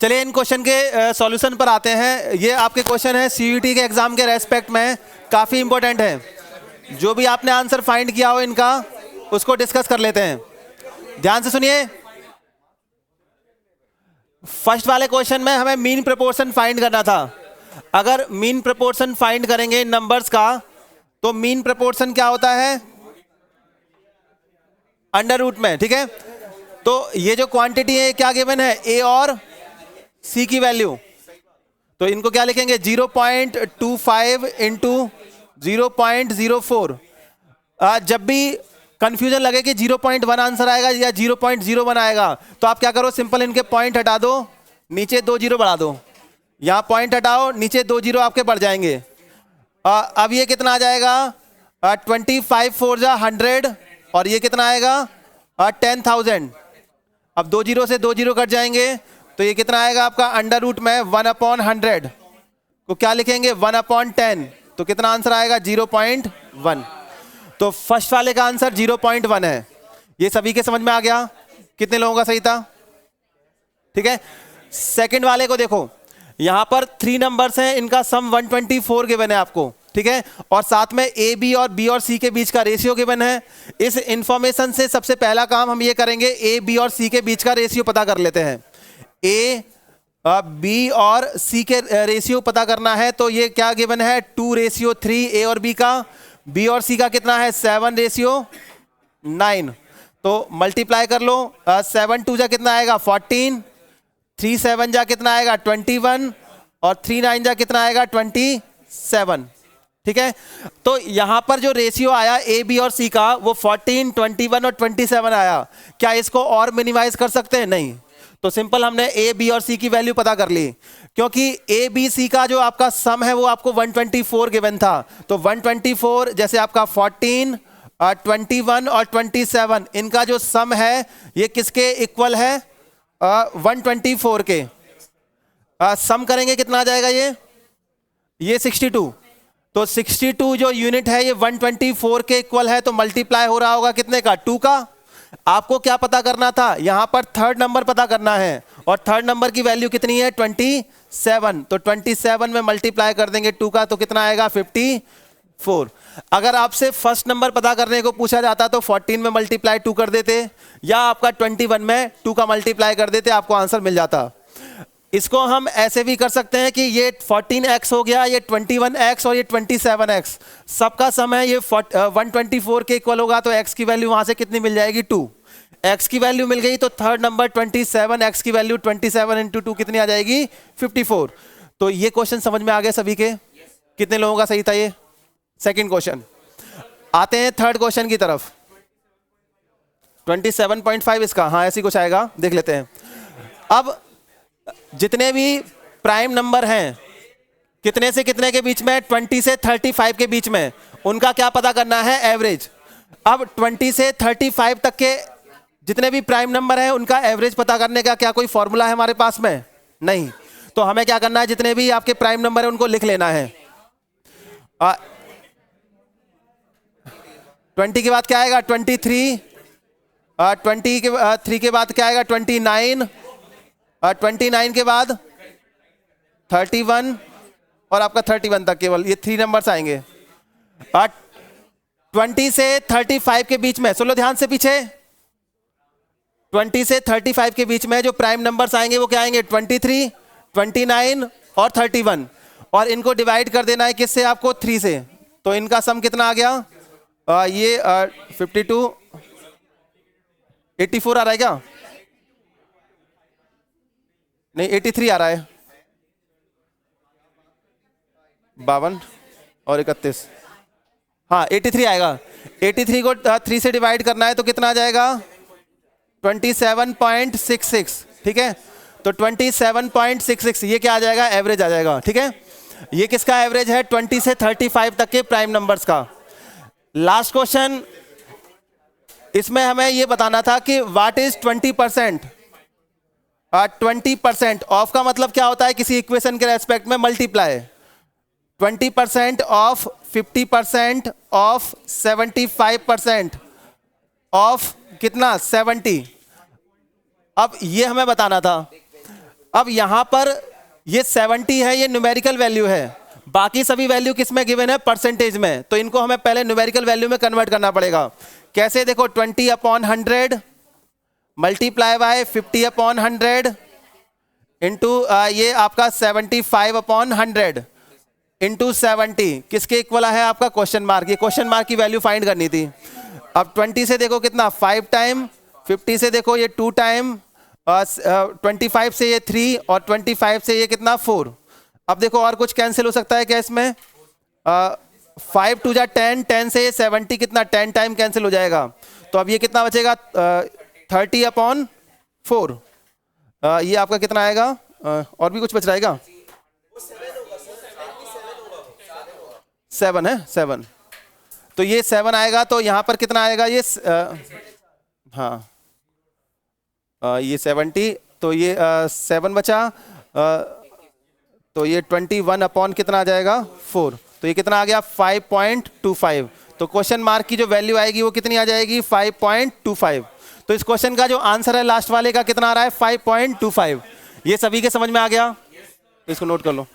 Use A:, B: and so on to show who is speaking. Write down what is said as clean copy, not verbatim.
A: चलिए इन क्वेश्चन के सॉल्यूशन पर आते हैं। ये आपके क्वेश्चन है सीयूईटी के एग्जाम के रेस्पेक्ट में काफ़ी इंपॉर्टेंट है। जो भी आपने आंसर फाइंड किया हो इनका, उसको डिस्कस कर लेते हैं। ध्यान से सुनिए। फर्स्ट वाले क्वेश्चन में हमें मीन प्रोपोर्शन फाइंड करना था। अगर मीन प्रोपोर्शन फाइंड करेंगे इन नंबर्स का, तो मीन प्रोपोर्शन क्या होता है? अंडर रूट में। ठीक है, तो ये जो क्वांटिटी है क्या गिवन है? ए और सी की वैल्यू। तो इनको क्या लिखेंगे? 0.25 इंटू 0.04। जब भी कंफ्यूजन लगे कि 0.1 आंसर आएगा या 0.01 आएगा, तो आप क्या करो, सिंपल इनके पॉइंट हटा दो, नीचे 2 जीरो बढ़ा दो। यहां पॉइंट हटाओ, नीचे 2 जीरो आपके बढ़ जाएंगे। अब ये कितना आ जाएगा? 25 4 जा 100, और ये कितना आएगा? 10,000। अब 2 जीरो से 2 जीरो कट जाएंगे, तो ये कितना आएगा आपका? अंडर रूट में 1/100 को क्या लिखेंगे? 1/10। तो कितना आंसर आएगा? 0.1। तो फर्स्ट वाले का आंसर 0.1 है। ये सभी के समझ में आ गया? कितने लोगों का सही था? ठीक है। सेकंड वाले को देखो, यहां पर 3 नंबर्स हैं, इनका सम 124 गिवन है आपको। ठीक है, और साथ में ए बी और बी और सी के बीच का रेशियो गिवन है। इस इंफॉर्मेशन से सबसे पहला काम हम ये करेंगे, ए बी और सी के बीच का रेशियो पता कर लेते हैं। ए बी और सी के रेशियो पता करना है, तो ये क्या गिवन है? 2:3 ए और बी का। बी और सी का कितना है? 7:9। तो मल्टीप्लाई कर लो। 7 2 जा कितना आएगा? 14। 3 7 जा कितना आएगा? 21। और 3 9 जा कितना आएगा? 27। ठीक है, तो यहां पर जो रेशियो आया ए बी और सी का, वो 14, 21 और 27 आया। क्या इसको और मिनिमाइज कर सकते हैं? नहीं। तो सिंपल हमने ए बी और सी की वैल्यू पता कर ली, क्योंकि ए बी सी का जो आपका सम है वो आपको 124 गिवन था। तो 124 जैसे आपका 14, 21 और 27, इनका जो सम है ये किसके इक्वल है? 124 के। सम करेंगे कितना आ जाएगा? ये 62। तो 62 जो यूनिट है ये 124 के इक्वल है, तो मल्टीप्लाई हो रहा होगा कितने का? 2 का। आपको क्या पता करना था? यहां पर थर्ड नंबर पता करना है, और थर्ड नंबर की वैल्यू कितनी है? 27। तो 27 में मल्टीप्लाई कर देंगे 2 का, तो कितना आएगा? 54। अगर आपसे फर्स्ट नंबर पता करने को पूछा जाता तो 14 में मल्टीप्लाई 2 कर देते, या आपका 21 में 2 का मल्टीप्लाई कर देते, आपको आंसर मिल जाता। इसको हम ऐसे भी कर सकते हैं कि ये 14x हो गया, ये 21x और ये 27x, सबका सम है ये 124 के इक्वल होगा। तो x की वैल्यू वहां से कितनी मिल जाएगी? 2। x की वैल्यू मिल गई, तो थर्ड नंबर 27, x की वैल्यू 27 इंटू 2 कितनी आ जाएगी? 54। तो ये क्वेश्चन समझ में आ गया सभी के? कितने लोगों का सही था ये सेकेंड क्वेश्चन? आते हैं थर्ड क्वेश्चन की तरफ। 27.5 इसका, हाँ ऐसी कुछ आएगा, देख लेते हैं। अब जितने भी प्राइम नंबर हैं, कितने से कितने के बीच में? 20 से 35 के बीच में, उनका क्या पता करना है? एवरेज। अब 20 से 35 तक के जितने भी प्राइम नंबर हैं उनका एवरेज पता करने का क्या कोई फॉर्मूला है हमारे पास में? नहीं। तो हमें क्या करना है? जितने भी आपके प्राइम नंबर हैं उनको लिख लेना है। 20 के बाद क्या आएगा? 23। 23 के बाद क्या आएगा? 29। 29 के बाद 31, और आपका 31 तक केवल ये 3 नंबर्स आएंगे। 20 से 35 के बीच में, सुन लो ध्यान से पीछे, 20 से 35 के बीच में जो प्राइम नंबर्स आएंगे वो क्या आएंगे? 23, 29 और 31, और इनको डिवाइड कर देना है किससे? आपको 3 से। तो इनका सम कितना आ गया? ये 52, 84 आ रहा है क्या? नहीं, 83 आ रहा है। 52 और 31, हाँ 83 आएगा। 83 को 3 से डिवाइड करना है, तो कितना आ जाएगा? 27.66। ठीक है, तो 27.66 ये क्या आ जाएगा? एवरेज आ जाएगा। ठीक है, ये किसका एवरेज है? 20 से 35 तक के प्राइम नंबर्स का। लास्ट क्वेश्चन, इसमें हमें ये बताना था कि व्हाट इज 20%। 20% ऑफ का मतलब क्या होता है? किसी इक्वेशन के रेस्पेक्ट में मल्टीप्लाई। 20% ऑफ 50% ऑफ 75% ऑफ कितना? 70। अब ये हमें बताना था। अब यहां पर ये 70 है, ये न्यूमेरिकल वैल्यू है, बाकी सभी वैल्यू किस में गिवन है, परसेंटेज में, तो इनको हमें पहले न्यूमेरिकल वैल्यू में कन्वर्ट करना पड़ेगा। कैसे, देखो 20/100 मल्टीप्लाई बाय 50/100 इंटू ये आपका 75/100 इंटू 70 किसके इक्वल है आपका, क्वेश्चन मार्क। ये क्वेश्चन मार्क की वैल्यू फाइंड करनी थी। अब 20 से देखो कितना 5 टाइम, 50 से देखो ये 2 टाइम, 25 से ये 3 और 25 से ये कितना 4। अब देखो और कुछ कैंसिल हो सकता है क्या इसमें, 5 2 जा 10, 10 से ये 70 कितना 10 टाइम कैंसिल हो जाएगा, तो अब ये कितना बचेगा 30/4। ये आपका कितना आएगा, और भी कुछ बच जाएगा, 7 है, 7, तो ये 7 आएगा, तो यहां पर कितना आएगा ये हाँ ये 70, तो ये 7 बचा, तो ये 21 अपॉन कितना आ जाएगा 4, तो ये कितना आ गया 5.25। तो क्वेश्चन मार्क की जो वैल्यू आएगी वो कितनी आ जाएगी 5.25। तो इस क्वेश्चन का जो आंसर है लास्ट वाले का कितना आ रहा है 5.25। ये सभी के समझ में आ गया, इसको नोट कर लो।